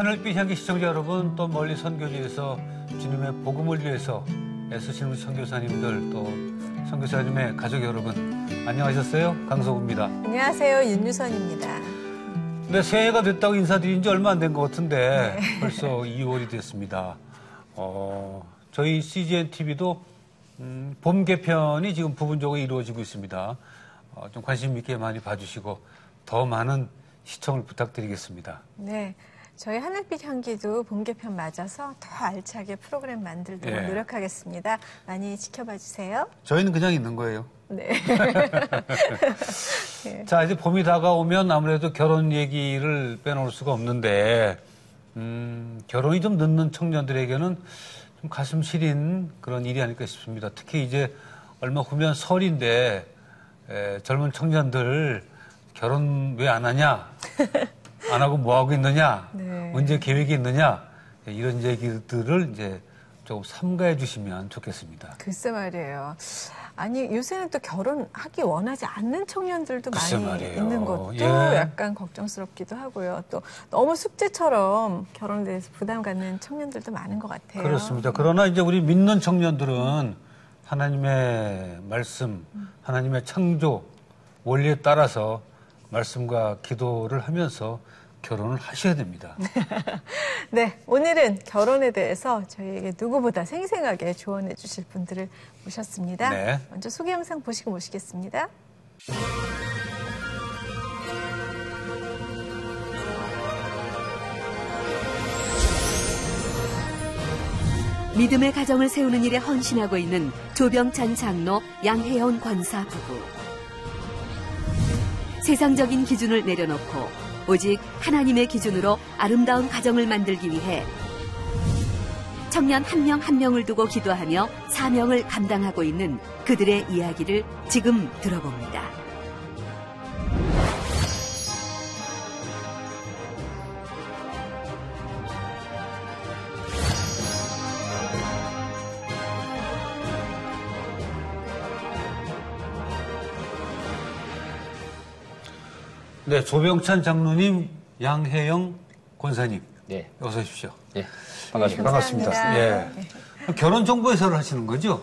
하늘빛 향기 시청자 여러분, 또 멀리 선교지에서 주님의 복음을 위해서 애쓰시는 선교사님들, 또 선교사님의 가족 여러분, 안녕하셨어요? 강석우입니다. 안녕하세요. 윤유선입니다. 네, 새해가 됐다고 인사드린 지 얼마 안 된 것 같은데 벌써 2월이 됐습니다. 저희 CGN TV도 봄 개편이 지금 부분적으로 이루어지고 있습니다. 좀 관심 있게 많이 봐주시고 더 많은 시청을 부탁드리겠습니다. 네, 저희 하늘빛 향기도 봄 개편 맞아서 더 알차게 프로그램 만들도록 노력하겠습니다. 많이 지켜봐 주세요. 저희는 그냥 있는 거예요. 네. 네. 자, 이제 봄이 다가오면 아무래도 결혼 얘기를 빼놓을 수가 없는데 결혼이 좀 늦는 청년들에게는 좀 가슴 시린 그런 일이 아닐까 싶습니다. 특히 이제 얼마 후면 설인데 젊은 청년들 결혼 왜 안 하냐? 안 하고 뭐 하고 있느냐? 네. 언제 계획이 있느냐? 이런 얘기들을 이제 조금 삼가해 주시면 좋겠습니다. 글쎄 말이에요. 아니, 요새는 또 결혼하기 원하지 않는 청년들도 많이 말이에요. 있는 것도 약간 걱정스럽기도 하고요. 또 너무 숙제처럼 결혼에 대해서 부담 갖는 청년들도 많은 것 같아요. 그렇습니다. 그러나 이제 우리 믿는 청년들은 하나님의 말씀, 하나님의 창조, 원리에 따라서 말씀과 기도를 하면서 결혼을 하셔야 됩니다. 네, 오늘은 결혼에 대해서 저희에게 누구보다 생생하게 조언해 주실 분들을 모셨습니다. 네. 먼저 소개 영상 보시고 모시겠습니다. 믿음의 가정을 세우는 일에 헌신하고 있는 조병찬 장로, 양혜원 권사 부부. 세상적인 기준을 내려놓고 오직 하나님의 기준으로 아름다운 가정을 만들기 위해 청년 한 명 한 명을 두고 기도하며 사명을 감당하고 있는 그들의 이야기를 지금 들어봅니다. 네, 조병찬 장로님, 양혜영 권사님. 네. 어서 오십시오. 네, 반갑습니다. 반갑습니다. 예. 결혼정보회사를 하시는 거죠?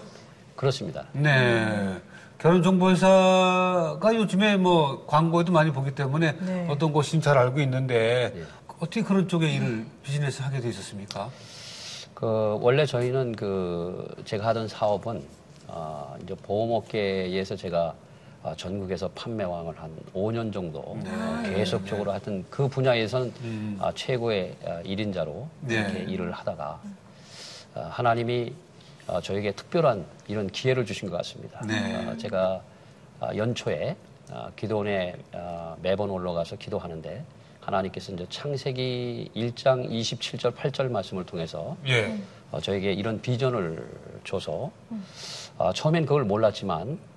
그렇습니다. 네. 결혼정보회사가 요즘에 뭐 광고에도 많이 보기 때문에 어떤 곳인지 잘 알고 있는데 어떻게 그런 쪽에 일을 비즈니스 하게 돼 있었습니까? 원래 저희는 제가 하던 사업은 이제 보험업계에서 제가 전국에서 판매왕을 한 5년 정도 계속적으로 하여튼 그 분야에서는 최고의 1인자로 이렇게 일을 하다가 하나님이 저에게 특별한 이런 기회를 주신 것 같습니다. 제가 연초에 기도원에 매번 올라가서 기도하는데 하나님께서 이제 창세기 1장 27절 8절 말씀을 통해서 저에게 이런 비전을 줘서 처음엔 그걸 몰랐지만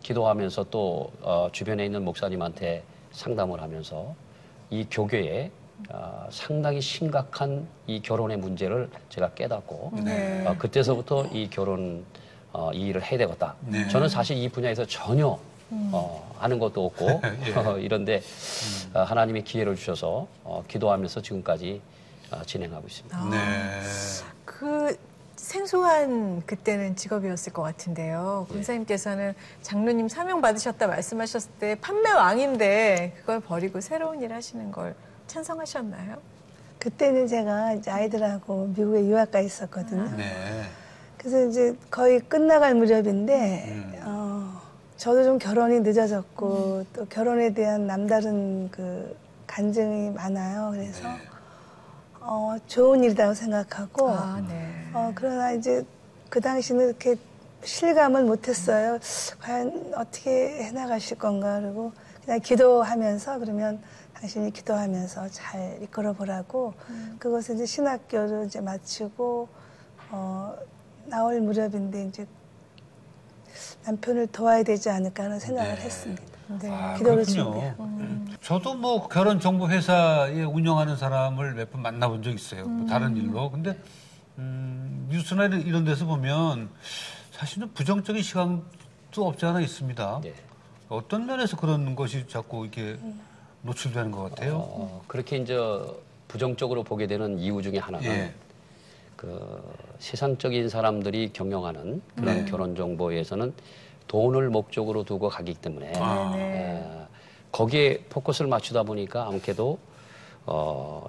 기도하면서 또 주변에 있는 목사님한테 상담을 하면서 이 교계에 상당히 심각한 이 결혼의 문제를 제가 깨닫고 그때서부터 이 결혼 이 일을 해야 되겠다. 저는 사실 이 분야에서 전혀 하는 것도 없고 이런데 하나님이 기회를 주셔서 기도하면서 지금까지 진행하고 있습니다. 생소한 그때는 직업이었을 것 같은데요. 권사님께서는 장로님 사명 받으셨다 말씀하셨을 때 판매왕인데 그걸 버리고 새로운 일 하시는 걸 찬성하셨나요? 그때는 제가 이제 아이들하고 미국에 유학 가 있었거든요. 그래서 이제 거의 끝나갈 무렵인데 저도 좀 결혼이 늦어졌고 또 결혼에 대한 남다른 그 간증이 많아요. 그래서 좋은 일이라고 생각하고 그러나 이제 그 당시는 이렇게 실감을 못했어요. 과연 어떻게 해나가실 건가. 그리고 그냥 기도하면서 그러면 당신이 기도하면서 잘 이끌어 보라고 그것을 이제 신학교를 이제 마치고 나올 무렵인데 이제 남편을 도와야 되지 않을까 하는 생각을 했습니다. 기도를 준비하고. 저도 뭐 결혼정보회사에 운영하는 사람을 몇 번 만나본 적 있어요. 뭐 다른 일로. 근데 뉴스나 이런 데서 보면 사실은 부정적인 시각도 없지 않아 있습니다. 어떤 면에서 그런 것이 자꾸 이렇게 노출되는 것 같아요? 그렇게 이제 부정적으로 보게 되는 이유 중에 하나는 예. 그 세상적인 사람들이 경영하는 그런 네. 결혼 정보에서는 돈을 목적으로 두고 가기 때문에 거기에 포커스를 맞추다 보니까 아무래도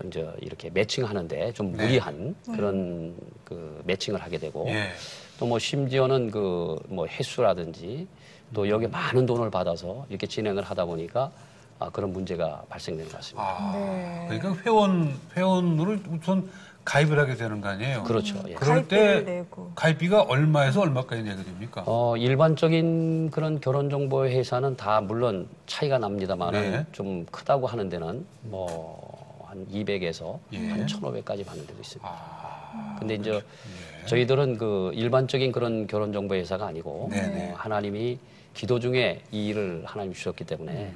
이제 이렇게 매칭하는데 좀 무리한 그런 그 매칭을 하게 되고 예. 또 뭐 심지어는 그 뭐 횟수라든지 또 여기에 많은 돈을 받아서 이렇게 진행을 하다 보니까 그런 문제가 발생되는 것 같습니다. 네. 그러니까 회원으로 우선 가입을 하게 되는 거 아니에요? 그렇죠. 예. 그럴 가입비를 때 내고. 가입비가 얼마에서 얼마까지 내게 됩니까? 일반적인 그런 결혼정보 회사는 다 물론 차이가 납니다만은 네. 좀 크다고 하는 데는 뭐 한 200에서 예. 한 1,500까지 받는 데도 있습니다. 근데 이제 예. 저희들은 그 일반적인 그런 결혼정보 회사가 아니고 네네. 하나님이 기도 중에 이 일을 하나님 주셨기 때문에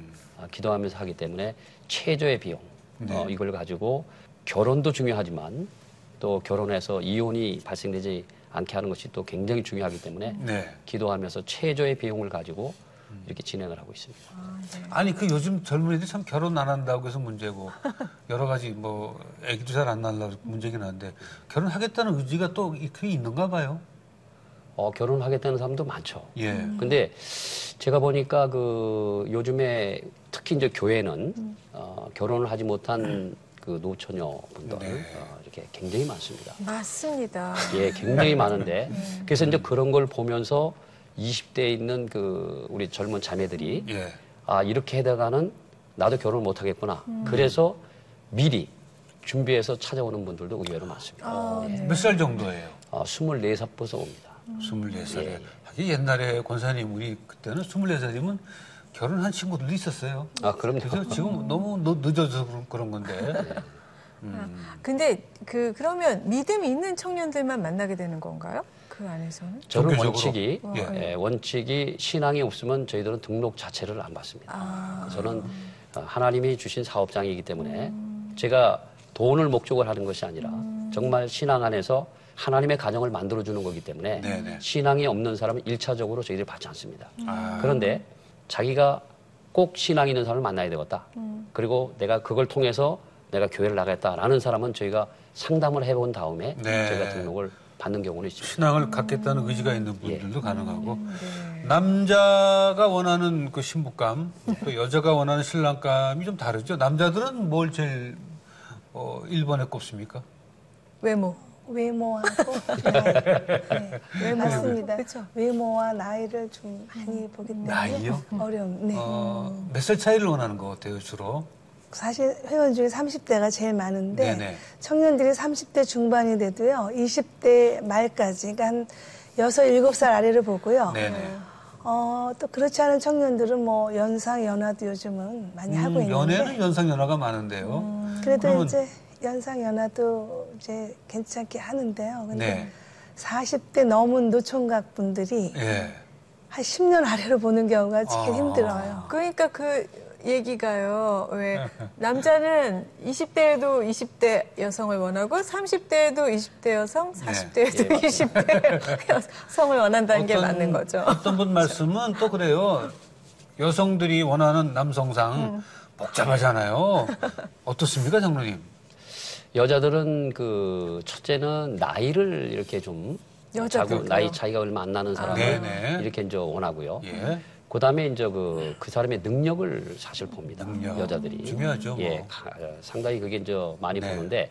기도하면서 하기 때문에 최저의 비용 네. 이걸 가지고 결혼도 중요하지만 또 결혼해서 이혼이 발생되지 않게 하는 것이 또 굉장히 중요하기 때문에 네. 기도하면서 최저의 비용을 가지고 이렇게 진행을 하고 있습니다. 아니 그 요즘 젊은이들이 참 결혼 안 한다고 해서 문제고 여러 가지 뭐 애기도 잘 안 낳으려고 문제긴 한데 결혼하겠다는 의지가 또 그게 있는가 봐요. 결혼하겠다는 사람도 많죠. 예. 근데 제가 보니까 그 요즘에 특히 이제 교회는 결혼을 하지 못한 그 노처녀분들 이렇게 굉장히 많습니다. 맞습니다. 예, 굉장히 많은데 그래서 이제 그런 걸 보면서 20대에 있는 그 우리 젊은 자매들이 예. 이렇게 해다가는 나도 결혼을 못 하겠구나. 그래서 미리 준비해서 찾아오는 분들도 의외로 많습니다. 몇 살 정도예요? 24살부터 옵니다. 24살에. 예, 예. 하긴 옛날에 권사님 우리 그때는 24살이면 결혼한 친구들도 있었어요. 그럼요. 그래서 지금 너무 늦어져서 그런 건데. 근데 그러면 믿음이 있는 청년들만 만나게 되는 건가요? 그 안에서는? 저는 종교적으로? 원칙이 신앙이 없으면 저희들은 등록 자체를 안 받습니다. 저는 하나님이 주신 사업장이기 때문에 제가 돈을 목적으로 하는 것이 아니라 정말 신앙 안에서 하나님의 가정을 만들어주는 거기 때문에 네네. 신앙이 없는 사람은 1차적으로 저희들이 받지 않습니다. 그런데 자기가 꼭 신앙 있는 사람을 만나야 되겠다. 그리고 내가 그걸 통해서 내가 교회를 나가겠다라는 사람은 저희가 상담을 해본 다음에 네. 저희가 등록을 받는 경우는 있습니다. 신앙을 갖겠다는 의지가 있는 분들도 가능하고 남자가 원하는 그 신부감 또 여자가 원하는 신랑감이 좀 다르죠. 남자들은 뭘 제일 1번에 꼽습니까? 외모하고 나이. 네, 맞습니다. 그쵸? 외모와 나이를 좀 많이 보기 때문에 나이요? 어려움. 네. 몇 살 차이를 원하는 것 같아요, 주로? 사실 회원 중에 30대가 제일 많은데 네네. 청년들이 30대 중반이 돼도요. 20대 말까지 그러니까 한 6, 7살 아래를 보고요. 네네. 또 그렇지 않은 청년들은 뭐 연상 연하도 요즘은 많이 하고 있는데 연애는 연상 연하가 많은데요. 그래도 그러면- 이제 연상 연하도 이제 괜찮게 하는데요. 근데 네. 40대 넘은 노총각 분들이 예. 한 10년 아래로 보는 경우가 제일 힘들어요. 그러니까 그 얘기가요. 왜 남자는 20대에도 20대 여성을 원하고 30대에도 20대 여성, 40대에도 예, 20대 여성을 원한다는 게 맞는 거죠. 어떤 분 말씀은 또 그래요. 여성들이 원하는 남성상 복잡하잖아요. 어떻습니까, 장로님? 여자들은 그 첫째는 나이를 이렇게 좀 여자들도요? 나이 차이가 얼마 안 나는 사람을 네네. 이렇게 이제 원하고요. 예. 그다음에 이제 그 사람의 능력을 사실 봅니다. 능력. 여자들이 중요하죠, 뭐. 예, 상당히 그게 이제 많이 네. 보는데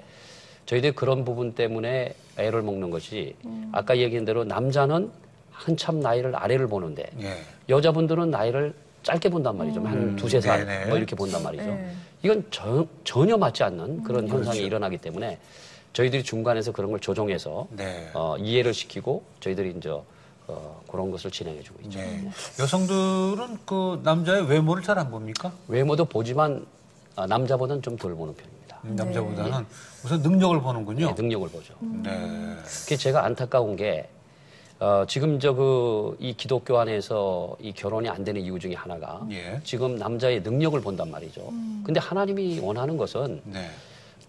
저희들이 그런 부분 때문에 애를 먹는 것이 아까 얘기한 대로 남자는 한참 나이를 아래를 보는데 예. 여자분들은 나이를 짧게 본단 말이죠. 한 두세 살 네네. 뭐 이렇게 본단 말이죠. 네. 이건 전혀 맞지 않는 그런 현상이 일어나기 때문에 저희들이 중간에서 그런 걸 조정해서 네. 이해를 시키고 저희들이 이제 그런 것을 진행해주고 있죠. 네. 여성들은 그 남자의 외모를 잘 안 봅니까? 외모도 보지만 남자보다는 좀 덜 보는 편입니다. 남자보다는 우선 능력을 보는군요. 네, 능력을 보죠. 네. 그게 제가 안타까운 게 지금 이 기독교 안에서 이 결혼이 안 되는 이유 중에 하나가 예. 지금 남자의 능력을 본단 말이죠. 근데 하나님이 원하는 것은 네.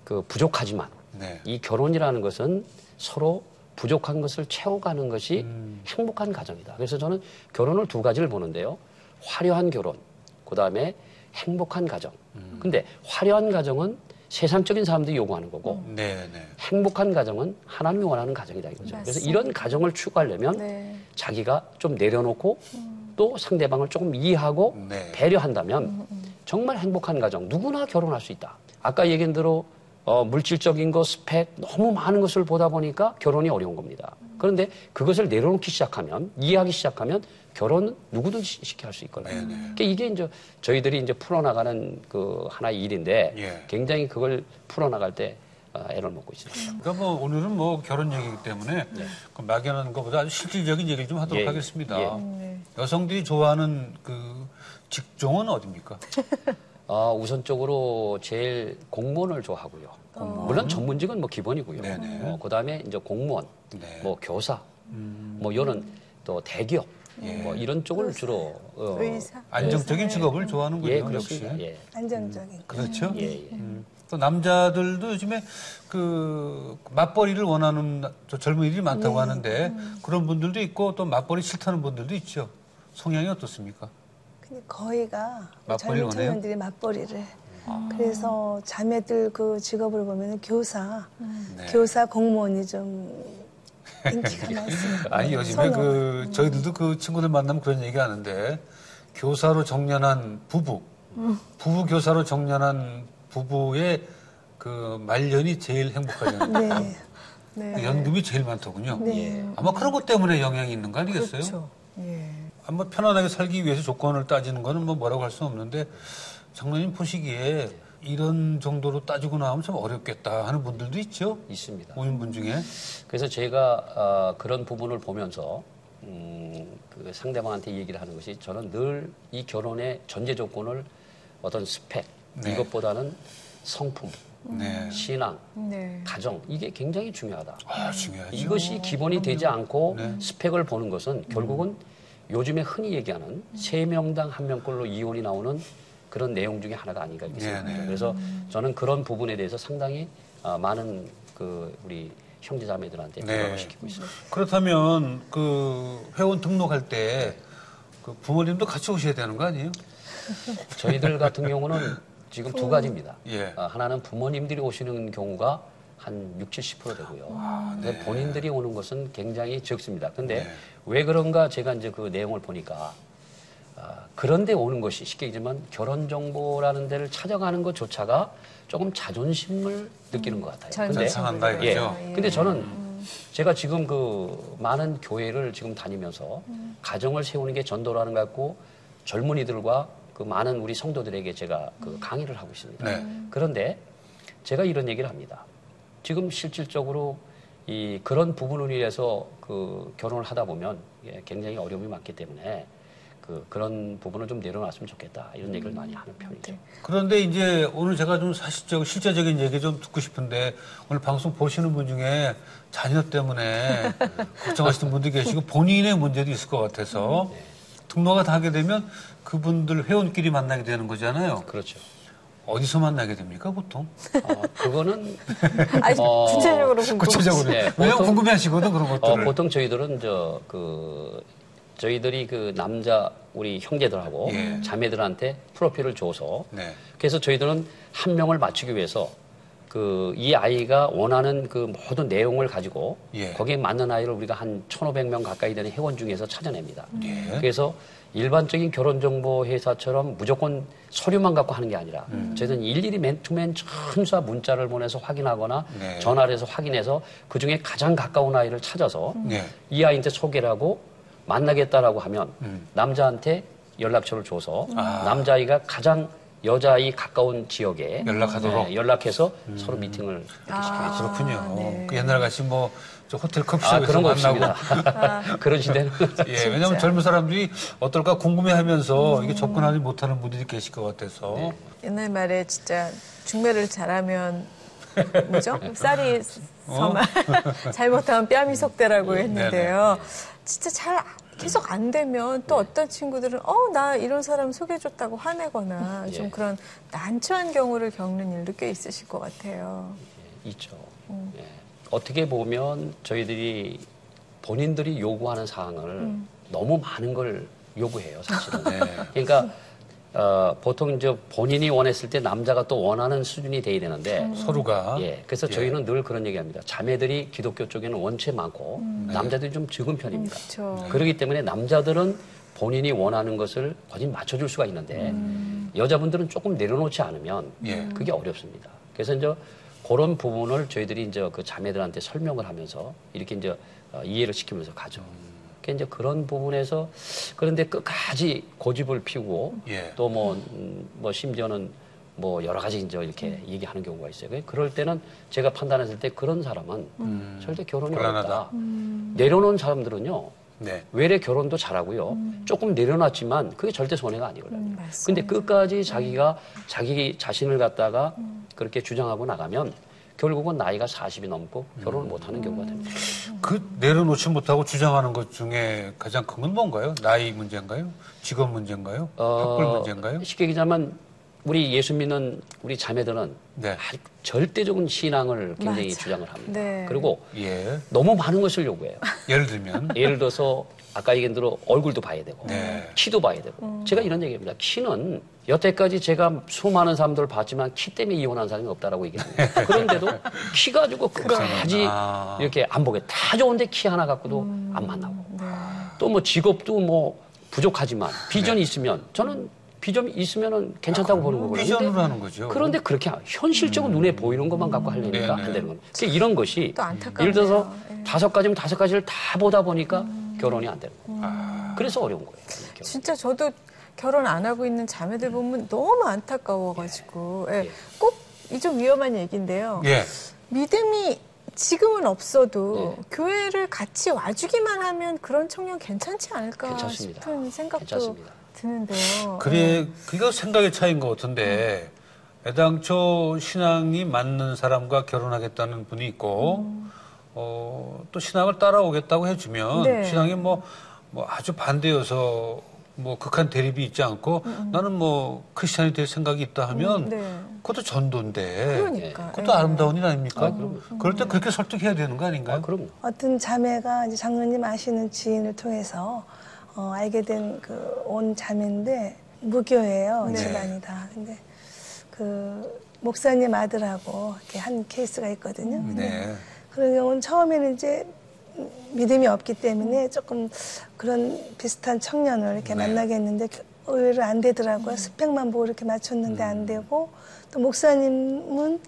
그 부족하지만 네. 이 결혼이라는 것은 서로 부족한 것을 채워가는 것이 행복한 가정이다. 그래서 저는 결혼을 두 가지를 보는데요. 화려한 결혼, 그 다음에 행복한 가정. 근데 화려한 가정은 세상적인 사람들이 요구하는 거고 네, 네. 행복한 가정은 하나님이 원하는 가정이다 이거죠. 그래서 이런 가정을 추구하려면 네. 자기가 좀 내려놓고 또 상대방을 조금 이해하고 네. 배려한다면 정말 행복한 가정 누구나 결혼할 수 있다. 아까 얘기한 대로 물질적인 거 스펙 너무 많은 것을 보다 보니까 결혼이 어려운 겁니다. 그런데 그것을 내려놓기 시작하면 이해하기 시작하면 결혼은 누구든지 쉽게 할 수 있거든요. 그러니까 이게 이제 저희들이 이제 풀어나가는 그 하나의 일인데 예. 굉장히 그걸 풀어나갈 때 애를 먹고 있습니다. 그러니까 뭐 오늘은 뭐 결혼 얘기이기 때문에 그 막연한 것보다 아주 실질적인 얘기를 좀 하도록 예. 하겠습니다. 예. 네. 여성들이 좋아하는 그 직종은 어디입니까? 우선적으로 제일 공무원을 좋아하고요. 물론 전문직은 뭐 기본이고요. 네네. 그다음에 이제 공무원, 네. 뭐 교사, 뭐 이런 또 대기업, 뭐 이런 쪽을 주로 의사. 안정적인 직업을 좋아하는군요. 예, 역시. 그렇습니다. 예. 안정적인. 그렇죠. 예, 예. 또 남자들도 요즘에 그 맞벌이를 원하는 저 젊은이들이 많다고 하는데 그런 분들도 있고 또 맞벌이 싫다는 분들도 있죠. 성향이 어떻습니까? 근데 거의가 맞벌이를 젊은 원해요? 청년들이 맞벌이를. 그래서 자매들 그 직업을 보면 교사, 네. 교사 공무원이 좀 인기가 많습니다. 아니 요즘에 선호. 그 저희들도 그 친구들 만나면 그런 얘기 하는데 교사로 정년한 부부, 부부 교사로 정년한 부부의 그 말년이 제일 행복하잖아요. 네. 네. 연금이 제일 많더군요. 네. 아마 그런 것 때문에 영향이 있는 거 아니겠어요? 그렇죠. 예. 아마 편안하게 살기 위해서 조건을 따지는 거는 뭐 뭐라고 할 수는 없는데 장로님 보시기에 이런 정도로 따지고 나오면 좀 어렵겠다 하는 분들도 있죠. 있습니다. 오인분 중에. 그래서 제가 그런 부분을 보면서 그 상대방한테 얘기를 하는 것이 저는 늘 이 결혼의 전제 조건을 어떤 스펙 네. 이것보다는 성품, 네. 신앙, 네. 가정 이게 굉장히 중요하다. 아, 중요하죠. 이것이 기본이 되지 않고 네. 스펙을 보는 것은 결국은 요즘에 흔히 얘기하는 3명당 1명꼴로 이혼이 나오는 그런 내용 중에 하나가 아닌가 이렇게 생각합니다. 네. 그래서 저는 그런 부분에 대해서 상당히 많은 그 우리 형제자매들한테 네. 부각을 시키고 있습니다. 그렇다면 그 회원 등록할 때 그 부모님도 같이 오셔야 되는 거 아니에요? 저희들 같은 경우는 지금 두 가지입니다. 예. 하나는 부모님들이 오시는 경우가 한 60, 70% 되고요. 근데 본인들이 오는 것은 굉장히 적습니다. 근데 네. 왜 그런가 제가 이제 그 내용을 보니까 그런데 오는 것이 쉽게 얘기하면 결혼정보라는 데를 찾아가는 것조차가 조금 자존심을 느끼는 것 같아요. 젊은 근데 상한다 친구들. 이거죠. 예. 근데 저는 제가 지금 그 많은 교회를 지금 다니면서 가정을 세우는 게 전도라는 것 같고 젊은이들과 그 많은 우리 성도들에게 제가 그 강의를 하고 있습니다. 네. 그런데 제가 이런 얘기를 합니다. 지금 실질적으로 이 그런 부분을 위해서 그 결혼을 하다 보면 굉장히 어려움이 많기 때문에 그런 부분을 좀 내려놨으면 좋겠다 이런 얘기를 많이 하는 편이죠. 그런데 이제 오늘 제가 좀 사실적, 실제적인 얘기 좀 듣고 싶은데 오늘 방송 보시는 분 중에 자녀 때문에 걱정하시는 분도 계시고 본인의 문제도 있을 것 같아서 등록을 다 하게 되면 그분들 회원끼리 만나게 되는 거잖아요. 그렇죠. 어디서 만나게 됩니까, 보통? 그거는 아니, 구체적으로 궁금해요. 구체적으로. 네, 왜냐면 보통- 궁금해 하시거든, 그런 것들을. 보통 저희들은 저희들이 그 남자 우리 형제들하고 예. 자매들한테 프로필을 줘서 네. 그래서 저희들은 한 명을 맞추기 위해서 이 아이가 원하는 그 모든 내용을 가지고 예. 거기에 맞는 아이를 우리가 한 1,500명 가까이 되는 회원 중에서 찾아냅니다. 예. 그래서 일반적인 결혼정보 회사처럼 무조건 서류만 갖고 하는 게 아니라 저희는 일일이 맨투맨 천사 문자를 보내서 확인하거나 네. 전화를 해서 확인해서 그중에 가장 가까운 아이를 찾아서 네. 이 아이한테 소개를 하고 만나겠다라고 하면 남자한테 연락처를 줘서 남자아이가 가장 여자아이 가까운 지역에 연락하도록? 연락해서 서로 미팅을 이렇게 시키겠죠. 그렇군요. 네. 그 옛날 같이 뭐, 저 호텔 커피숍에서 그런 거 만나고. 없습니다. 그런 시대는 예, 왜냐면 젊은 사람들이 어떨까 궁금해 하면서 이게 접근하지 못하는 분들이 계실 것 같아서. 네. 옛날 말에 진짜 중매를 잘하면 뭐죠? 쌀이 서만 잘못하면 뺨이 속대라고 했는데요. 진짜 잘 계속 안 되면 또 어떤 친구들은 나 이런 사람 소개해줬다고 화내거나 좀 그런 난처한 경우를 겪는 일도 꽤 있으실 것 같아요. 있죠. 예. 어떻게 보면 저희들이 본인들이 요구하는 사항을 너무 많은 걸 요구해요, 사실은. 그러니까 보통 이제 본인이 원했을 때 남자가 또 원하는 수준이 돼야 되는데 서로가. 예, 그래서 저희는 늘 그런 얘기합니다. 자매들이 기독교 쪽에는 원체 많고 남자들이 좀 적은 편입니다. 그렇죠. 그렇기 때문에 남자들은 본인이 원하는 것을 거진 맞춰줄 수가 있는데 여자분들은 조금 내려놓지 않으면 예. 그게 어렵습니다. 그래서 이제 그런 부분을 저희들이 이제 그 자매들한테 설명을 하면서 이렇게 이제 이해를 시키면서 가죠. 그러니까 이제 그런 부분에서 그런데 끝까지 고집을 피우고 예. 또 뭐 심지어는 뭐 여러 가지 이제 이렇게 얘기하는 경우가 있어요. 그럴 때는 제가 판단했을 때 그런 사람은 절대 결혼이 곤란하다. 어렵다. 내려놓은 사람들은요. 네. 외래 결혼도 잘하고요. 조금 내려놨지만 그게 절대 손해가 아니거든요. 근데 끝까지 자기가 자기 자신을 갖다가 그렇게 주장하고 나가면 결국은 나이가 40이 넘고 결혼을 못하는 경우가 됩니다. 그 내려놓지 못하고 주장하는 것 중에 가장 큰 건 뭔가요? 나이 문제인가요? 직업 문제인가요? 학벌 문제인가요? 쉽게 얘기하자면 우리 예수 믿는 우리 자매들은 네. 아주 절대적인 신앙을 굉장히 맞아. 주장을 합니다. 네. 그리고 예. 너무 많은 것을 요구해요. 예를 들면. 예를 들어서 아까 얘기한 대로 얼굴도 봐야 되고 네. 키도 봐야 되고 제가 이런 얘기합니다. 키는 여태까지 제가 수많은 사람들을 봤지만 키 때문에 이혼한 사람이 없다라고 얘기합니다. 그런데도 키 가지고 끝까지 아. 이렇게 안 보게 다 좋은데 키 하나 갖고도 안 만나고 네. 또 뭐 직업도 뭐 부족하지만 비전이 있으면 저는 비전이 있으면은 괜찮다고 보는 거거든요. 비전으로 하는 거죠. 그런데 그렇게 현실적으로 눈에 보이는 것만 갖고 하려니까 네네. 안 되는 겁니다. 그러니까 이런 것이 또 안타깝네요. 예를 들어서 예. 5가지면 5가지를 다 보다 보니까 결혼이 안 되는 거예요. 그래서 어려운 거예요. 결혼. 진짜 저도 결혼 안 하고 있는 자매들 보면 너무 안타까워가지고 예. 예. 꼭 이 좀 위험한 얘기인데요. 예. 믿음이 지금은 없어도 네. 교회를 같이 와주기만 하면 그런 청년 괜찮지 않을까 괜찮습니다. 싶은 생각도 괜찮습니다. 드는데요. 그래, 그거 생각의 차이인 것 같은데, 애당초 신앙이 맞는 사람과 결혼하겠다는 분이 있고, 또 신앙을 따라오겠다고 해주면, 네. 신앙이 뭐 아주 반대여서 뭐 극한 대립이 있지 않고, 나는 뭐 크리스찬이 될 생각이 있다 하면, 네. 그것도 전도인데, 그러니까. 그것도 예. 아름다운 일 아닙니까? 그럼요. 그럴 때 그렇게 설득해야 되는 거 아닌가요? 그럼요. 어떤 자매가 이제 장로님 아시는 지인을 통해서 알게 된 그 온 자매인데 무교예요. 네. 집안이 다. 근데 그 목사님 아들하고 이렇게 한 케이스가 있거든요. 근데 네. 그런 경우는 처음에는 이제 믿음이 없기 때문에 조금 그런 비슷한 청년을 이렇게 네. 만나게 했는데 의외로 안 되더라고요. 스펙만 보고 이렇게 맞췄는데 안 되고 또 목사님은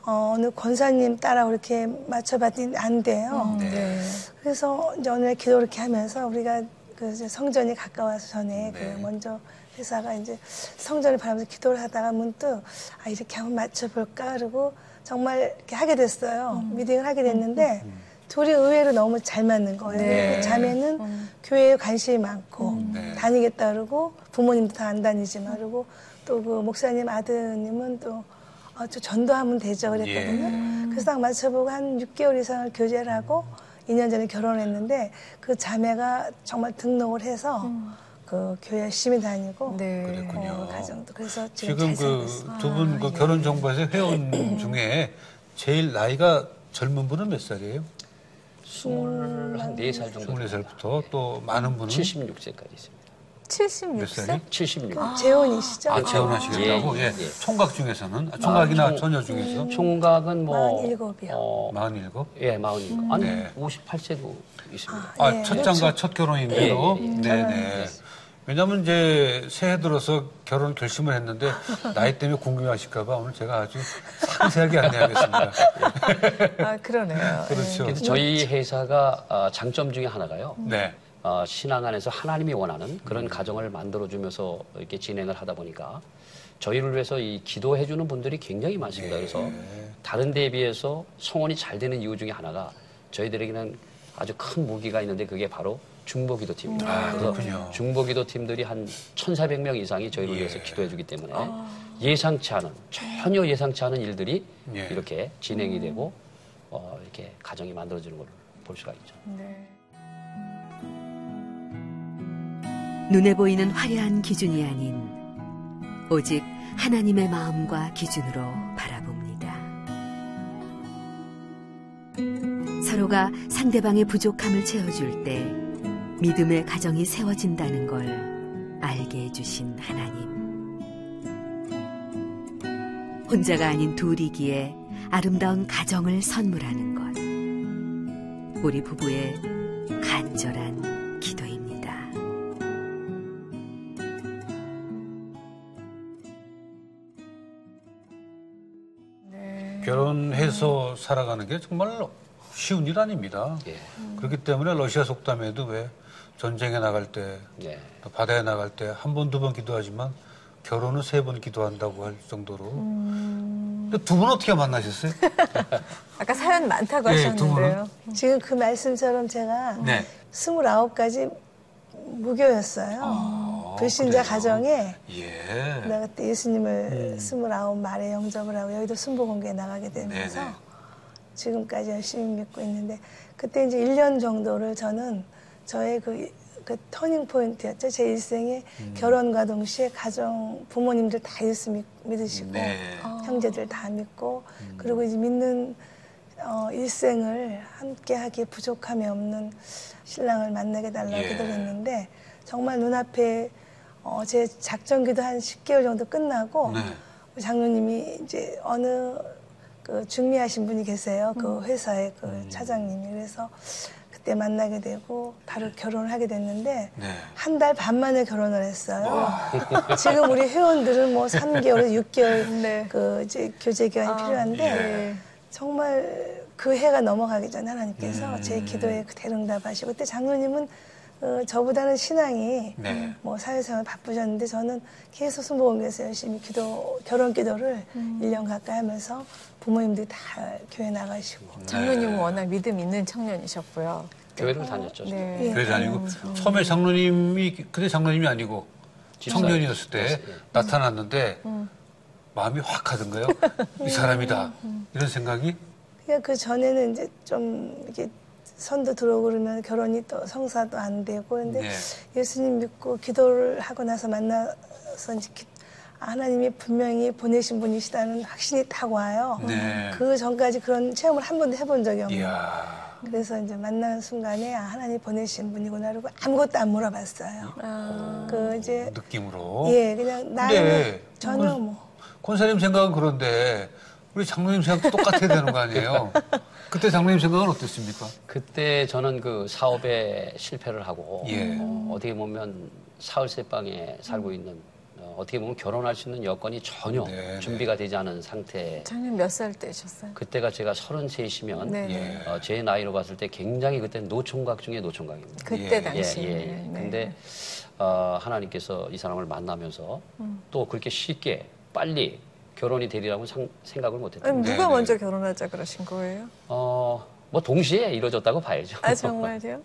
어느 권사님 따라 이렇게 맞춰봤더니 안 돼요. 네. 그래서 이제 오늘 기도 이렇게 하면서 우리가 그 이제 성전이 가까워서 전에 네. 그 먼저 회사가 이제 성전을 바라면서 기도를 하다가 문득 이렇게 한번 맞춰볼까 그러고 정말 이렇게 하게 됐어요. 미팅을 하게 됐는데 둘이 의외로 너무 잘 맞는 거예요. 네. 그 자매는 교회에 관심이 많고 네. 다니겠다 그러고 부모님도 다 안 다니지만 그러고 또 그 목사님 아드님은 또 저 전도하면 되죠 그랬거든요. 그래서 딱 맞춰보고 한 6개월 이상을 교제를 하고 2년 전에 결혼했는데 그 자매가 정말 등록을 해서 그 교회 열심히 다니고 네. 그랬군요. 가정도 그래서 지금 지금 잘 그 살고 있어요. 두 분 그 결혼 정보에서 회원 중에 제일 나이가 젊은 분은 몇 살이에요? 24살 정도. 24살부터 또 많은 분은 76세까지 있습니다. 76세? 몇 살이? 76. 재혼이시죠? 아, 재혼하시겠다고? 예, 예. 예. 총각 중에서는? 총각이나 총- 처녀 중에서? 총각은 뭐 47이요. 47? 예, 47. 아니, 네. 58세도 있습니다. 아, 예, 첫 장가 첫 결혼인데도? 예, 예, 예. 네네. 왜냐면 이제 새해 들어서 결혼 결심을 했는데 나이 때문에 궁금해하실까봐 오늘 제가 아주 상세하게 안내하겠습니다. 아, 그러네요. 그렇죠. 그래서 저희 회사가 장점 중에 하나가요. 네. 신앙 안에서 하나님이 원하는 그런 가정을 만들어주면서 이렇게 진행을 하다 보니까 저희를 위해서 이 기도해주는 분들이 굉장히 많습니다. 그래서 다른 데에 비해서 성원이 잘 되는 이유 중에 하나가 저희들에게는 아주 큰 무기가 있는데 그게 바로 중보기도팀입니다. 아, 그래서 그렇군요. 예. 중보기도팀들이 한 1,400명 이상이 저희를 위해서 기도해주기 때문에 예상치 않은 전혀 예상치 않은 일들이 예. 이렇게 진행이 되고 이렇게 가정이 만들어지는 걸 볼 수가 있죠. 네. 눈에 보이는 화려한 기준이 아닌 오직 하나님의 마음과 기준으로 바라봅니다. 서로가 상대방의 부족함을 채워줄 때 믿음의 가정이 세워진다는 걸 알게 해주신 하나님. 혼자가 아닌 둘이기에 아름다운 가정을 선물하는 것. 우리 부부의 간절한 기도입니다. 결혼해서 살아가는 게 정말 쉬운 일 아닙니다. 예. 그렇기 때문에 러시아 속담에도 왜 전쟁에 나갈 때, 예. 또 바다에 나갈 때 한 번, 두 번 기도하지만 결혼은 3번 기도한다고 할 정도로. 근데 두 분 어떻게 만나셨어요? 아까 사연 많다고 네, 하셨는데요. 지금 그 말씀처럼 제가 네. 29까지 무교였어요. 불신자 그래요? 가정에 예. 내가 그때 예수님을 29 말에 영접을 하고 여의도 순복음교에 나가게 되면서 네네. 지금까지 열심히 믿고 있는데 그때 이제 1년 정도를 저는 저의 그 터닝 포인트였죠. 제 일생에 결혼과 동시에 가정 부모님들 다 예수 믿으시고 네. 형제들 다 믿고 그리고 이제 믿는 일생을 함께하기에 부족함이 없는 신랑을 만나게 달라고 예. 기도를 했는데 정말 눈앞에 제 작전기도 한 10개월 정도 끝나고 네. 장로님이 이제 어느 그 중미하신 분이 계세요. 그 회사의 그 차장님이. 그래서 그때 만나게 되고 바로 결혼을 하게 됐는데 네. 한 달 반 만에 결혼을 했어요. 지금 우리 회원들은 뭐 3개월, 6개월 네. 그 이제 교제 기간이 필요한데 예. 정말 그 해가 넘어가기 전에 하나님께서 제 기도에 그대로 응답하시고 그때 장로님은 저보다는 신앙이 네. 뭐 사회생활 바쁘셨는데 저는 계속 순복음교에서 열심히 결혼 기도를 1년 가까이 하면서 부모님들이 다 교회 나가시고 장로님은 워낙 믿음 있는 청년이셨고요. 교회를 다녔죠. 네. 예. 그래서 아니고 처음에 장로님이 그때 장로님이 아니고 청년이었을 때 나타났는데 마음이 확 가던가요? 이 사람이다. 이런 생각이? 그냥 그 전에는 이제 좀 이렇게 선도 들어오고 그러면 결혼이 또 성사도 안 되고 근데 네. 예수님 믿고 기도를 하고 나서 만나서 이제 하나님이 분명히 보내신 분이시다는 확신이 딱 와요. 네. 그 전까지 그런 체험을 한 번도 해본 적이 없는 거예요. 이야. 그래서 이제 만나는 순간에 하나님 보내신 분이구나 그러고 아무것도 안 물어봤어요. 그 이제 느낌으로. 예 그냥 나는 근데 전혀 뭐 권사님 생각은 그런데 우리 장로님 생각도 똑같아야 되는 거 아니에요? 그때 장로님 생각은 어땠습니까? 그때 저는 그 사업에 실패를 하고 예. 어떻게 보면 사흘세방에 살고 있는 어떻게 보면 결혼할 수 있는 여건이 전혀 네, 준비가 되지 않은 상태. 장로님 몇 살 때셨어요? 그때가 제가 33이면 네. 제 나이로 봤을 때 굉장히 그때 노총각 중에 노총각입니다. 그때 예, 당시에. 예. 근데 하나님께서 이 사람을 만나면서 또 그렇게 쉽게 빨리 결혼이 되리라고 생각을 못했던 아니, 거예요. 누가 네, 먼저 네. 결혼하자 그러신 거예요? 뭐 동시에 이루어졌다고 봐야죠. 아 정말요?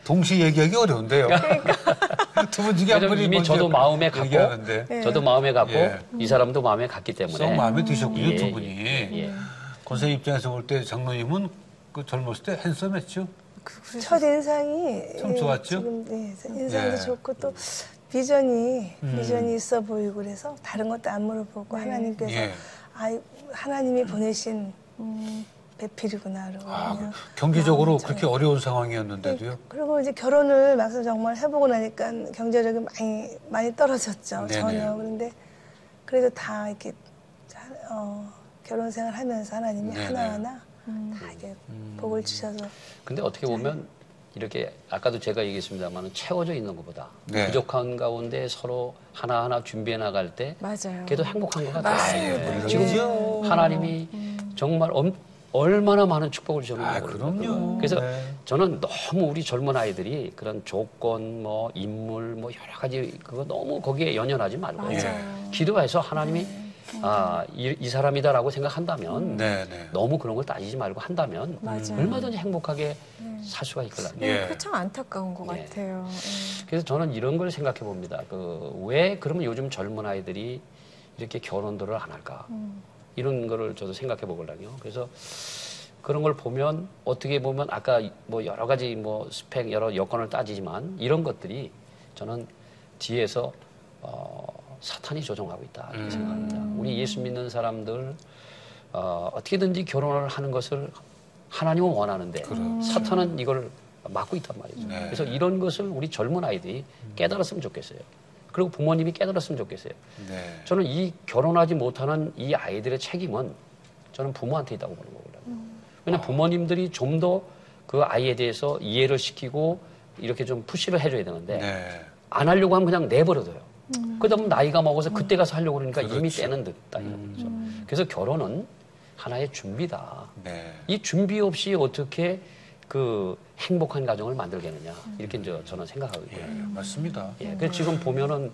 동시에 얘기하기 어려운데요. 두 분 중에 한 왜냐면 분이 이미 먼저 저도 마음에 갖고 얘기하는데 네. 저도 마음에 갖고 예. 이 사람도 마음에 갔기 때문에 썩 마음에 드셨군요, 예, 두 분이. 예. 권사님 입장에서 볼 때 장로님은 그 젊었을 때 핸섬했죠? 첫 인상이 참 좋았죠? 지금 인상도 예. 좋고 또 비전이 있어 보이고 그래서 다른 것도 안 물어보고 하나님께서 예. 하나님이 보내신 배필이구나 그러고 그냥 경제적으로 그렇게 어려운 상황이었는데도요. 그리고 이제 결혼을 막상 정말 해보고 나니까 경제력이 많이 떨어졌죠. 네네. 전혀. 그런데 그래도 다 이렇게 결혼 생활 하면서 하나님이 네네. 하나하나 다 이렇게 복을 주셔서 근데 어떻게 보면 이렇게 아까도 제가 얘기했습니다만 채워져 있는 것보다 네. 부족한 가운데 서로 하나하나 준비해 나갈 때 맞아요. 그래도 행복한 것 같아요. 맞습니다. 예. 지금 하나님이 정말 얼마나 많은 축복을 주셨는지 아, 그럼요. 그래서 네. 저는 너무 우리 젊은 아이들이 그런 조건, 뭐 인물, 뭐 여러 가지 그거 너무 거기에 연연하지 말고 맞아요. 기도해서 하나님이 이 사람이다라고 생각한다면 네네. 너무 그런 걸 따지지 말고 한다면 맞아요. 얼마든지 행복하게 살 수가 있거든요. 예. 그 참 안타까운 것 예. 같아요. 그래서 저는 이런 걸 생각해 봅니다. 왜 그러면 요즘 젊은 아이들이 이렇게 결혼들을 안 할까? 이런 거를 저도 생각해 보거든요. 그래서 그런 걸 보면 어떻게 보면 아까 뭐 여러 가지 뭐 스펙 여러 여건을 따지지만 이런 것들이 저는 뒤에서 사탄이 조종하고 있다 이렇게 생각합니다. 우리 예수 믿는 사람들 어떻게든지 결혼을 하는 것을 하나님은 원하는데 사탄은 이걸 막고 있단 말이죠. 네. 그래서 이런 것을 우리 젊은 아이들이 깨달았으면 좋겠어요. 그리고 부모님이 깨달았으면 좋겠어요. 네. 저는 이 결혼하지 못하는 이 아이들의 책임은 저는 부모한테 있다고 보는 거거든요. 왜냐하면 부모님들이 좀 더 그 아이에 대해서 이해를 시키고 이렇게 좀 푸시를 해줘야 되는데 네. 안 하려고 하면 그냥 내버려둬요. 그러다 보면 나이가 먹어서 그때 가서 하려고 그러니까 이미 때는 늦다 이런 거죠. 그래서 결혼은 하나의 준비다. 네. 이 준비 없이 어떻게 그 행복한 가정을 만들겠느냐 이렇게 이제 저는 생각하고 예, 있거든요. 맞습니다. 예, 그래서 지금 보면은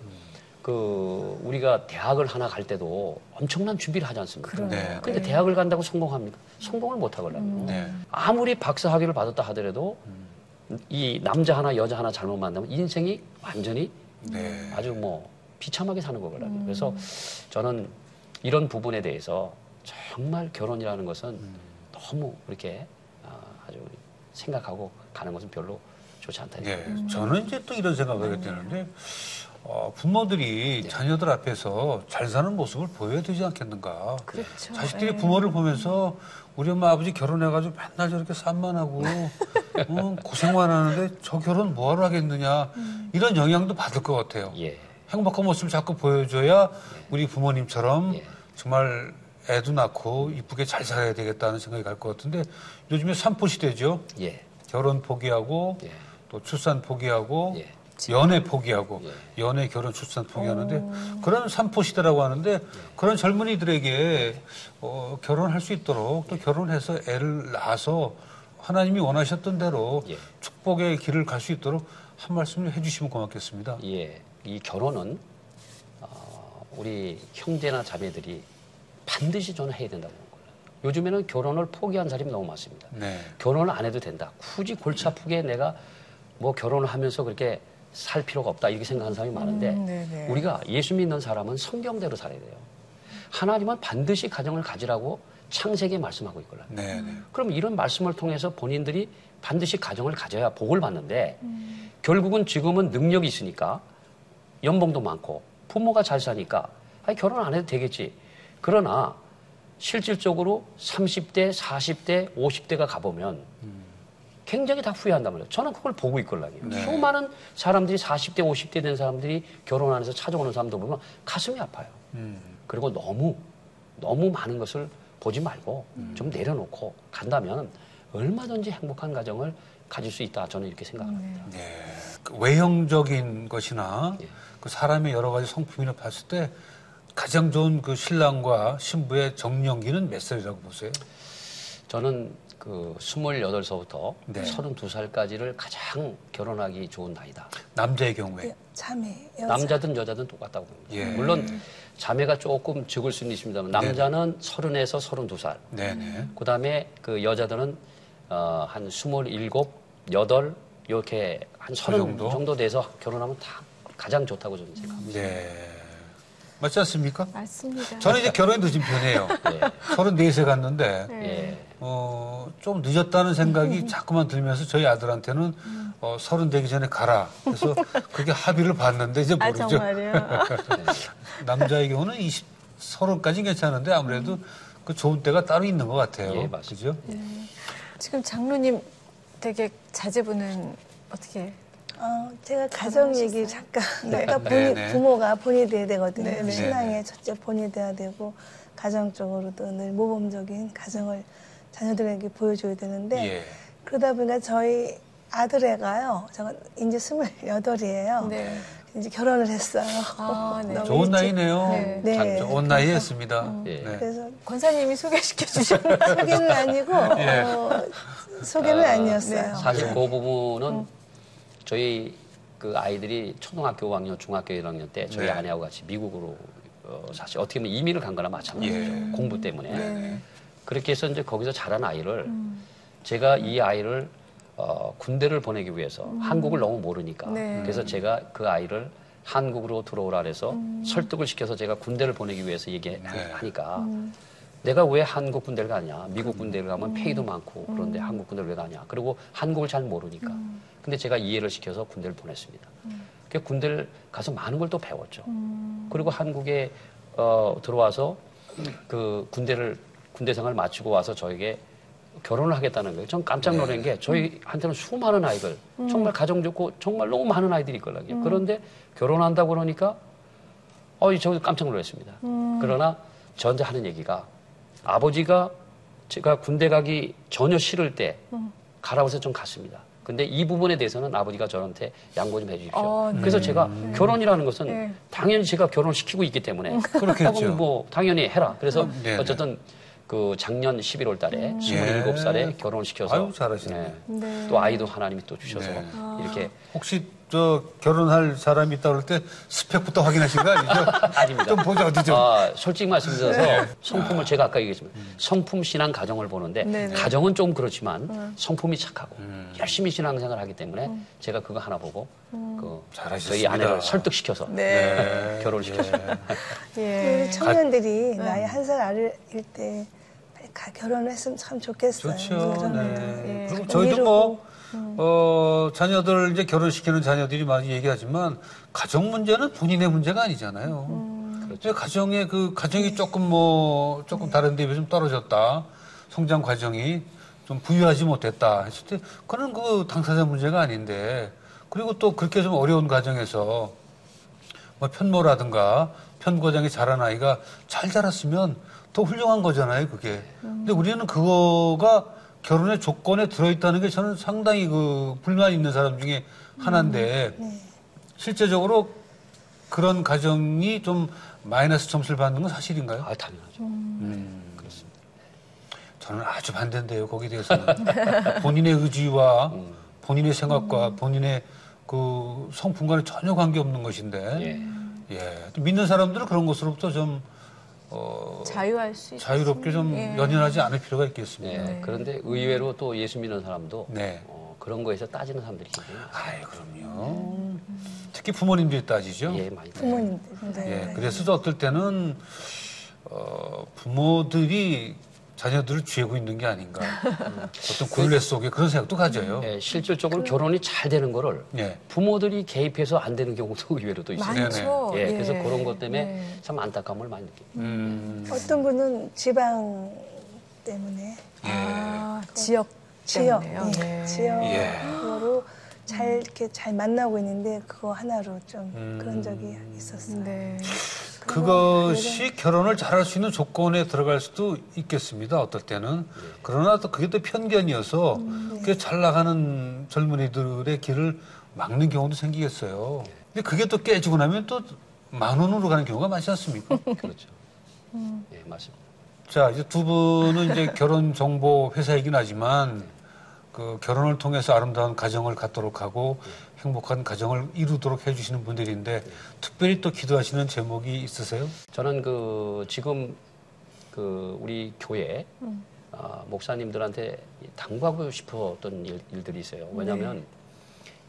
그 우리가 대학을 하나 갈 때도 엄청난 준비를 하지 않습니까? 네. 근데 대학을 간다고 성공합니까? 성공을 못 하거든요. 네. 아무리 박사 학위를 받았다 하더라도 이 남자 하나 여자 하나 잘못 만나면 인생이 완전히 네. 아주 뭐 비참하게 사는 거거든요. 그래서 저는 이런 부분에 대해서 정말 결혼이라는 것은 너무 이렇게 아주 생각하고 가는 것은 별로 좋지 않다. 예, 저는 이제 또 이런 생각을 하게 되는데, 부모들이 자녀들 앞에서 잘 사는 모습을 보여야 되지 않겠는가. 그렇죠. 자식들이 부모를 보면서 우리 엄마 아버지 결혼해가지고 맨날 저렇게 쌈만 하고 고생만 하는데 저 결혼 뭐하러 하겠느냐 이런 영향도 받을 것 같아요. 예. 행복한 모습을 자꾸 보여줘야 우리 부모님처럼 예. 정말 애도 낳고 이쁘게 잘 살아야 되겠다는 생각이 갈 것 같은데 요즘에 산포 시대죠. 예. 결혼 포기하고 예. 또 출산 포기하고 예. 연애 포기하고 예. 연애 결혼 출산 포기하는데 그런 산포 시대라고 하는데 그런 젊은이들에게 결혼할 수 있도록 또 결혼해서 애를 낳아서 하나님이 원하셨던 대로 예. 축복의 길을 갈 수 있도록 한 말씀 해주시면 고맙겠습니다. 예. 이 결혼은 우리 형제나 자매들이 반드시 저는 해야 된다고 보는 거예요. 요즘에는 결혼을 포기한 사람이 너무 많습니다. 네. 결혼을 안 해도 된다. 굳이 골치 아프게 내가 뭐 결혼을 하면서 그렇게 살 필요가 없다 이렇게 생각하는 사람이 많은데 네네. 우리가 예수 믿는 사람은 성경대로 살아야 돼요. 하나님은 반드시 가정을 가지라고 창세기에 말씀하고 있거든요. 네, 네. 그럼 이런 말씀을 통해서 본인들이 반드시 가정을 가져야 복을 받는데 결국은 지금은 능력이 있으니까 연봉도 많고 부모가 잘 사니까 아니, 결혼 안 해도 되겠지. 그러나 실질적으로 30대, 40대, 50대가 가보면 굉장히 다 후회한단 말이에요. 저는 그걸 보고 있거든요. 네. 수많은 사람들이 40대, 50대 된 사람들이 결혼 안 해서 찾아오는 사람들 보면 가슴이 아파요. 그리고 너무 많은 것을 보지 말고 좀 내려놓고 간다면 얼마든지 행복한 가정을 가질 수 있다. 저는 이렇게 생각합니다. 네. 그 외형적인 것이나 예. 그 사람의 여러 가지 성품이나 봤을 때 가장 좋은 그 신랑과 신부의 정년기는 몇 살이라고 보세요? 저는 그 28서부터 네. 32살까지를 가장 결혼하기 좋은 나이다. 남자의 경우에. 자매, 여자. 남자든 여자든 똑같다고 봅니다. 예. 물론 자매가 조금 적을 수는 있습니다만 남자는 30에서 32살. 네네. 그다음에 그 여자들은 한 27, 8 이렇게 한 30 정도 돼서 결혼하면 다 가장 좋다고 저는 생각합니다. 네. 맞지 않습니까? 맞습니다. 저는 이제 결혼이 늦은 편이에요. 예. 34세 갔는데, 예. 좀 늦었다는 생각이 자꾸만 들면서 저희 아들한테는 30 되기 전에 가라. 그래서 그렇게 합의를 봤는데 이제 아, 모르죠. 정말요? 남자의 경우는 30까지는 괜찮은데 아무래도 그 좋은 때가 따로 있는 것 같아요. 예, 맞습니다. 그죠? 지금 장로님 되게 자제분은 어떻게? 제가 가정 결혼하셨어요? 얘기 잠깐. 네. 그러니까 네네. 부모가 본이 돼야 되거든요. 네네. 신랑의 첫째 본이 돼야 되고 가정적으로도 늘 모범적인 가정을 자녀들에게 보여줘야 되는데 예. 그러다 보니까 저희 아들애가요. 제가 이제 28이에요. 네. 이제 결혼을 했어요. 아, 네. 너무 좋은 일찍. 나이네요. 네. 네. 참 좋은 나이에 했습니다. 예. 네. 그래서 권사님이 소개시켜 주셨나요? 소개는 아니고 예. 소개는 아니었어요. 사실 그 부분은 저희 그 아이들이 초등학교 5학년, 중학교 1학년 때 저희 네. 아내하고 같이 미국으로 사실 어떻게 보면 이민을 간 거나 마찬가지죠. 예. 공부 때문에. 네. 그렇게 해서 이제 거기서 자란 아이를 제가 이 아이를 군대를 보내기 위해서 한국을 너무 모르니까 네. 그래서 제가 그 아이를 한국으로 들어오라 그래서 설득을 시켜서 제가 군대를 보내기 위해서 얘기하니까 내가 왜 한국 군대를 가냐. 미국 군대를 가면 페이도 많고 그런데 한국 군대를 왜 가냐. 그리고 한국을 잘 모르니까. 근데 제가 이해를 시켜서 군대를 보냈습니다. 그 군대를 가서 많은 걸 또 배웠죠. 그리고 한국에 들어와서 그 군대 생활을 마치고 와서 저에게 결혼을 하겠다는 거예요. 전 깜짝 놀란 게 저희한테는 수많은 아이들, 정말 가정 좋고 정말 너무 많은 아이들이 있거든요. 그런데 결혼한다고 그러니까 저 깜짝 놀랐습니다. 그러나 저한테 하는 얘기가 아버지가 제가 군대 가기 전혀 싫을 때 가라고 해서 좀 갔습니다. 근데 이 부분에 대해서는 아버지가 저한테 양보 좀 해주십시오. 그래서 제가 결혼이라는 것은 당연히 제가 결혼을 시키고 있기 때문에 그렇겠죠. 뭐 당연히 해라. 그래서 어쨌든 그 작년 11월 달에 27살에 결혼을 시켜서 아유, 잘하시네. 또 아이도 하나님이 또 주셔서 이렇게 혹시 결혼할 사람이 있다 그럴 때 스펙부터 확인하신 거 아니죠? 아닙니다. 좀 보자 어디 좀. 솔직히 말씀드려서 성품을 제가 아까 얘기했지만 성품 신앙 가정을 보는데 가정은 좀 그렇지만 성품이 착하고 열심히 신앙생활을 하기 때문에 제가 그거 하나 보고 저희 아내를 설득시켜서 결혼을 시켰어요. 우리 청년들이 나이 한 살 아래일 때 빨리 결혼을 했으면 참 좋겠어요. 좋죠. 네. 그리고 저희도 자녀들 이제 결혼시키는 자녀들이 많이 얘기하지만 가정 문제는 본인의 문제가 아니잖아요. 그렇죠. 가정이 조금 다른 데 비해 좀 떨어졌다. 성장 과정이 좀 부유하지 못했다 했을 때 그건 그 당사자 문제가 아닌데 그리고 또 그렇게 좀 어려운 가정에서 뭐 편모라든가 편과장이 자란 아이가 잘 자랐으면 더 훌륭한 거잖아요, 그게. 근데 우리는 그거가 결혼의 조건에 들어있다는 게 저는 상당히 불만 있는 사람 중에 하나인데 실제적으로 그런 가정이 좀 마이너스 점수를 받는 건 사실인가요? 당연하죠. 그렇습니다. 저는 아주 반대인데요, 거기에 대해서는. 본인의 의지와 본인의 생각과 본인의 그 성품과는 전혀 관계없는 것인데, 또 믿는 사람들은 그런 것으로부터 좀, 자유롭게 좀 연연하지 않을 필요가 있겠습니다. 그런데 의외로 또 예수 믿는 사람도 그런 거에서 따지는 사람들이 굉장히 많아요. 그럼요. 특히 부모님들이 따지죠. 많이 부모님들. 그래서 어떨 때는, 부모들이 자녀들을 쥐고 있는 게 아닌가. 어떤 굴레 속에 그런 생각도 가져요. 실질적으로 결혼이 잘 되는 거를 부모들이 개입해서 안 되는 경우도 의외로 또 있어요. 많죠. 그래서 그런 것 때문에 참 안타까움을 많이 느낍니다. 어떤 분은 지방 때문에. 지역 때문에요. 지역으로 이렇게 잘 만나고 있는데 그거 하나로 좀 그런 적이 있었어요. 그것이 결혼을 잘할 수 있는 조건에 들어갈 수도 있겠습니다. 어떨 때는. 그러나 또 그게 또 편견이어서 그게 잘 나가는 젊은이들의 길을 막는 경우도 생기겠어요. 근데 그게 또 깨지고 나면 또 만원으로 가는 경우가 많지 않습니까? 그렇죠. 맞습니다. 자, 이제 두 분은 이제 결혼 정보 회사이긴 하지만 그 결혼을 통해서 아름다운 가정을 갖도록 하고 행복한 가정을 이루도록 해주시는 분들인데 특별히 또 기도하시는 제목이 있으세요? 저는 지금 우리 교회 목사님들한테 당부하고 싶었던 일들이 있어요. 왜냐하면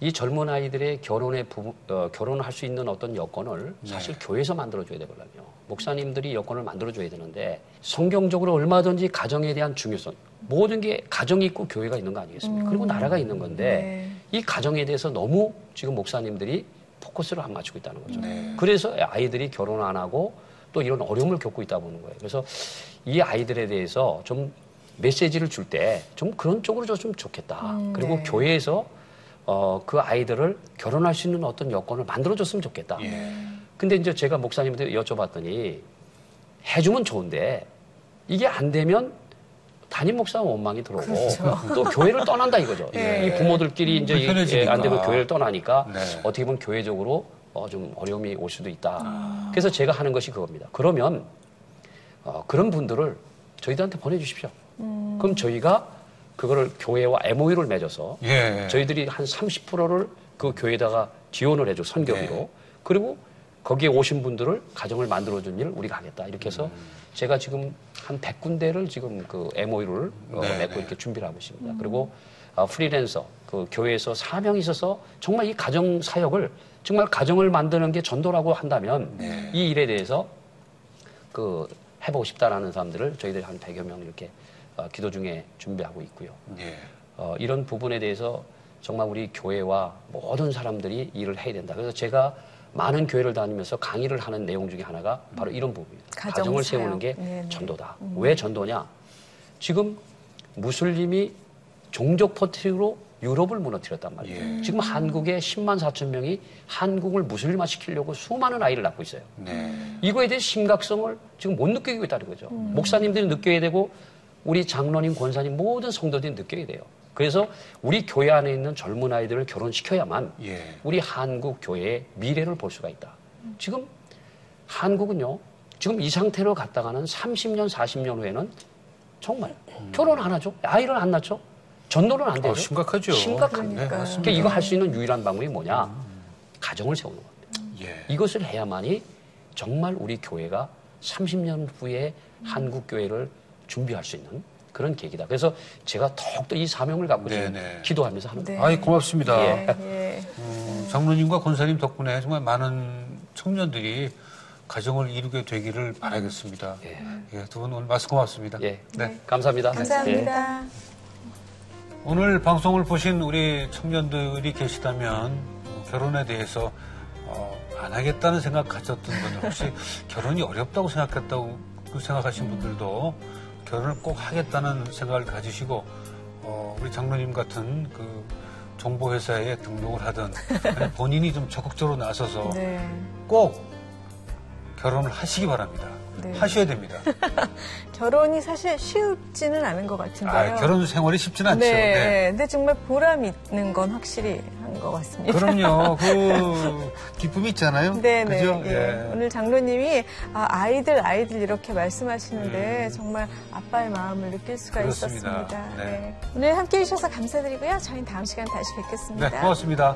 이 젊은 아이들의 결혼할 수 있는 어떤 여건을 사실 교회에서 만들어줘야 되거든요. 목사님들이 여건을 만들어줘야 되는데 성경적으로 얼마든지 가정에 대한 중요성 모든 게 가정이 있고 교회가 있는 거 아니겠습니까? 그리고 나라가 있는 건데 이 가정에 대해서 너무 지금 목사님들이 포커스를 안 맞추고 있다는 거죠. 그래서 아이들이 결혼 안 하고 또 이런 어려움을 겪고 있다 보는 거예요. 그래서 이 아이들에 대해서 좀 메시지를 줄 때 좀 그런 쪽으로 좀 좋겠다. 그리고 교회에서 그 아이들을 결혼할 수 있는 어떤 여건을 만들어줬으면 좋겠다. 근데 이제 제가 목사님한테 여쭤봤더니 해주면 좋은데 이게 안 되면 담임 목사가 원망이 들어오고 또 교회를 떠난다 이거죠. 이 부모들끼리 이제 안 되면 교회를 떠나니까 어떻게 보면 교회적으로 좀 어려움이 올 수도 있다. 그래서 제가 하는 것이 그겁니다. 그러면 그런 분들을 저희들한테 보내주십시오. 그럼 저희가 그거를 교회와 MOU를 맺어서 저희들이 한 30%를 그 교회에다가 지원을 해줘 선교비로. 그리고 거기에 오신 분들을 가정을 만들어준 일 우리가 하겠다. 이렇게 해서 제가 지금 한 100군데를 지금 그 MOU를 맺고 이렇게 준비를 하고 있습니다. 그리고 프리랜서 그 교회에서 사명이 있어서 정말 이 가정 사역을 정말 가정을 만드는 게 전도라고 한다면 이 일에 대해서 해보고 싶다라는 사람들을 저희들이 한 100여 명 이렇게 기도 중에 준비하고 있고요. 이런 부분에 대해서 정말 우리 교회와 모든 사람들이 일을 해야 된다. 그래서 제가 많은 교회를 다니면서 강의를 하는 내용 중에 하나가 바로 이런 부분입니다. 가정을 세우는 게 전도다. 왜 전도냐? 지금 무슬림이 종족 포트로 유럽을 무너뜨렸단 말이에요. 지금 한국에 10만 4천 명이 한국을 무슬림화 시키려고 수많은 아이를 낳고 있어요. 이거에 대해 심각성을 지금 못 느끼고 있다는 거죠. 목사님들이 느껴야 되고 우리 장로님, 권사님 모든 성도들이 느껴야 돼요. 그래서 우리 교회 안에 있는 젊은 아이들을 결혼시켜야만 우리 한국 교회의 미래를 볼 수가 있다. 지금 한국은요. 지금 이 상태로 갔다가는 30년, 40년 후에는 정말 결혼 안 하죠. 아이를 안 낳죠. 전도는 안 되죠. 심각하죠. 심각합니다. 그러니까 이거 할 수 있는 유일한 방법이 뭐냐? 가정을 세우는 겁니다. 이것을 해야만이 정말 우리 교회가 30년 후에 한국 교회를 준비할 수 있는 그런 계기다. 그래서 제가 더욱더 이 사명을 갖고 지금 기도하면서 하는 거예요. 아이, 고맙습니다. 장로님과 권사님 덕분에 정말 많은 청년들이 가정을 이루게 되기를 바라겠습니다. 두 분 오늘 말씀 고맙습니다. 네. 감사합니다. 감사합니다. 오늘 방송을 보신 우리 청년들이 계시다면 결혼에 대해서 안 하겠다는 생각 가졌던 분들, 혹시 결혼이 어렵다고 생각하신 분들도 결혼을 꼭 하겠다는 생각을 가지시고 우리 장로님 같은 그 정보회사에 등록을 하든 본인이 좀 적극적으로 나서서 꼭 결혼을 하시기 바랍니다. 하셔야 됩니다. 결혼이 사실 쉽지는 않은 것 같은데요. 결혼 생활이 쉽지는 않죠. 근데 정말 보람 있는 건 확실히 한 것 같습니다. 그럼요. 그 기쁨이 있잖아요. 그죠? 오늘 장로님이 아이들 이렇게 말씀하시는데 정말 아빠의 마음을 느낄 수가 그렇습니다. 있었습니다. 오늘 함께해 주셔서 감사드리고요. 저희는 다음 시간 다시 뵙겠습니다. 고맙습니다.